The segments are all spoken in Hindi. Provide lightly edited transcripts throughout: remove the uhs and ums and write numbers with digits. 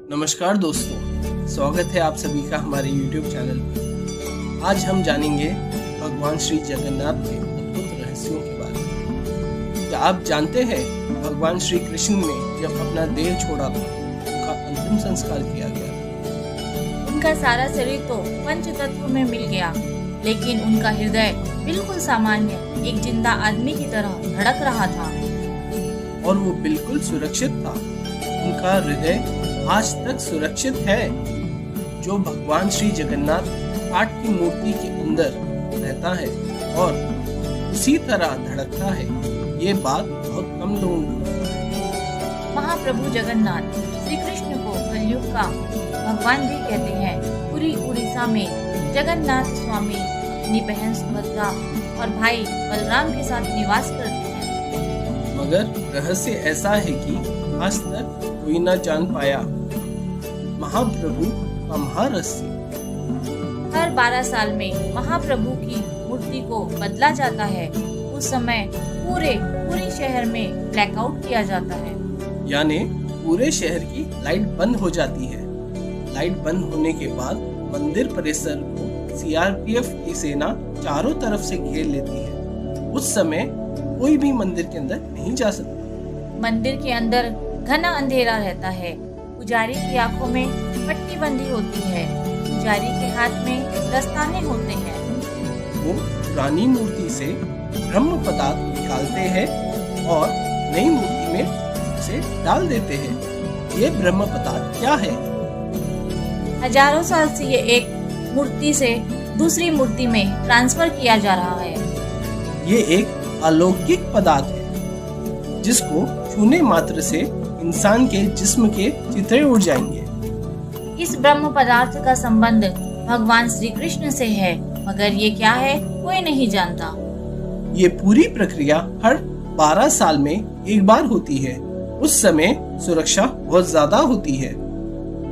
नमस्कार दोस्तों, स्वागत है आप सभी का हमारे YouTube चैनल पर। आज हम जानेंगे भगवान श्री जगन्नाथ के अद्भुत रहस्यों के बारे में। क्या आप जानते हैं भगवान श्री कृष्ण ने जब अपना देह छोड़ा था, उनका अंतिम संस्कार किया गया। उनका सारा शरीर तो पंच तत्व में मिल गया, लेकिन उनका हृदय बिल्कुल सामान्य एक जिंदा आदमी की तरह धड़क रहा था और वो बिल्कुल सुरक्षित था। उनका हृदय आज तक सुरक्षित है, जो भगवान श्री जगन्नाथ काठ की मूर्ति के अंदर रहता है और उसी तरह धड़कता है। ये बात बहुत कम लोगों को पता है। महाप्रभु जगन्नाथ श्री कृष्ण को कलयुग का भगवान भी कहते हैं। पूरी उड़ीसा में जगन्नाथ स्वामी अपनी बहन सुभद्रा और भाई बलराम के साथ निवास करते हैं। मगर रहस्य ऐसा है कि आज तक कोई न जान पाया महाप्रभु का महारहस्य। हर 12 साल में महाप्रभु की मूर्ति को बदला जाता है। उस समय पूरे शहर में ब्लैकआउट किया जाता है, यानी पूरे शहर की लाइट बंद हो जाती है। लाइट बंद होने के बाद मंदिर परिसर को सीआरपीएफ की सेना चारों तरफ से घेर लेती है। उस समय कोई भी मंदिर के अंदर नहीं जा सकता। मंदिर के अंदर घना अंधेरा रहता है। पुजारी की आंखों में पट्टी बंदी होती है। पुजारी के हाथ में दस्ताने होते हैं। वो पुरानी मूर्ति से ब्रह्म पदार्थ निकालते हैं और नई मूर्ति में उसे डाल देते हैं। ये ब्रह्म पदार्थ क्या है? हजारों साल से ये एक मूर्ति से दूसरी मूर्ति में ट्रांसफर किया जा रहा है। ये एक अलौकिक पदार्थ है, जिसको छूने मात्र से इंसान के जिस्म के चित्रे उड़ जाएंगे। इस ब्रह्म पदार्थ का संबंध भगवान श्री कृष्ण से है, मगर ये क्या है कोई नहीं जानता। ये पूरी प्रक्रिया हर 12 साल में एक बार होती है। उस समय सुरक्षा बहुत ज्यादा होती है,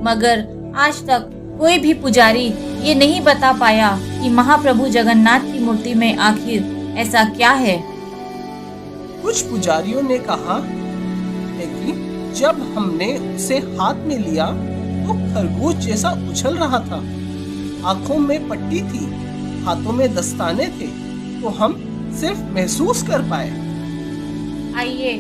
मगर आज तक कोई भी पुजारी ये नहीं बता पाया कि महाप्रभु जगन्नाथ की मूर्ति में आखिर ऐसा क्या है। कुछ पुजारियों ने कहा है कि जब हमने उसे हाथ में लिया तो खरगोश जैसा उछल रहा था। आंखों में पट्टी थी, हाथों में दस्ताने थे, तो हम सिर्फ महसूस कर पाए। आइए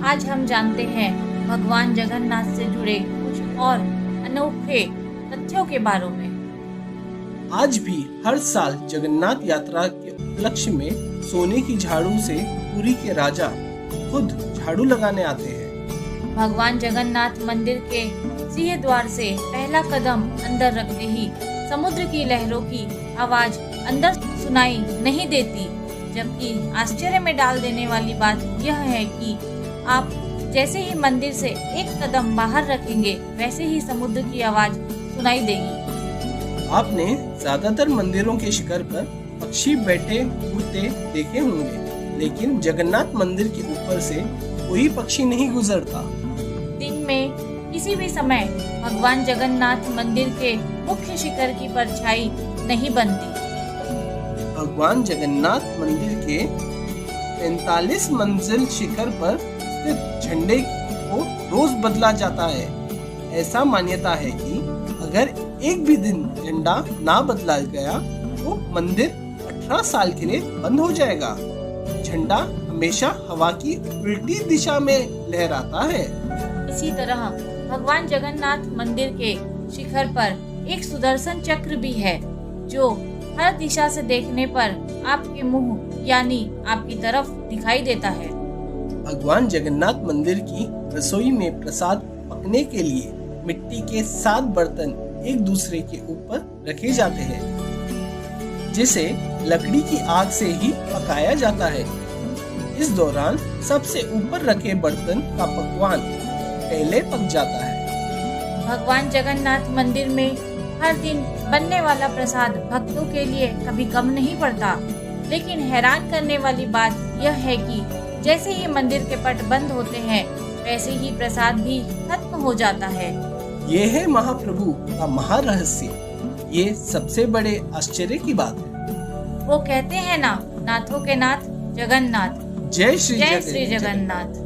आज हम जानते हैं भगवान जगन्नाथ से जुड़े कुछ और अनोखे तथ्यों के बारे में। आज भी हर साल जगन्नाथ यात्रा के उपलक्ष्य में सोने की झाड़ू से पुरी के राजा खुद झाड़ू लगाने आते हैं। भगवान जगन्नाथ मंदिर के सिंह द्वार से पहला कदम अंदर रखते ही समुद्र की लहरों की आवाज अंदर सुनाई नहीं देती। जबकि आश्चर्य में डाल देने वाली बात यह है कि आप जैसे ही मंदिर से एक कदम बाहर रखेंगे, वैसे ही समुद्र की आवाज सुनाई देगी। आपने ज्यादातर मंदिरों के शिखर पर पक्षी बैठे उड़ते देखे होंगे, लेकिन जगन्नाथ मंदिर के ऊपर से कोई पक्षी नहीं गुजरता। दिन में किसी भी समय भगवान जगन्नाथ मंदिर के मुख्य शिखर की परछाई नहीं बनती। भगवान जगन्नाथ मंदिर के 45 मंजिल शिखर पर स्थित झंडे को रोज बदला जाता है। ऐसा मान्यता है कि अगर एक भी दिन झंडा ना बदला गया तो मंदिर 18 साल के लिए बंद हो जाएगा। झंडा हमेशा हवा की उल्टी दिशा में लहराता है। इसी तरह भगवान जगन्नाथ मंदिर के शिखर पर एक सुदर्शन चक्र भी है, जो हर दिशा से देखने पर आपके मुंह यानी आपकी तरफ दिखाई देता है। भगवान जगन्नाथ मंदिर की रसोई में प्रसाद पकने के लिए मिट्टी के 7 बर्तन एक दूसरे के ऊपर रखे जाते हैं, जिसे लकड़ी की आग से ही पकाया जाता है। इस दौरान सबसे ऊपर रखे बर्तन का पकवान पहले पक जाता है। भगवान जगन्नाथ मंदिर में हर दिन बनने वाला प्रसाद भक्तों के लिए कभी कम नहीं पड़ता, लेकिन हैरान करने वाली बात यह है कि जैसे ही मंदिर के पट बंद होते हैं, वैसे ही प्रसाद भी खत्म हो जाता है। ये है महाप्रभु का महारहस्य। ये सबसे बड़े आश्चर्य की बात है। वो कहते हैं ना, नाथों के नाथ जगन्नाथ। जय श्री जगन्नाथ।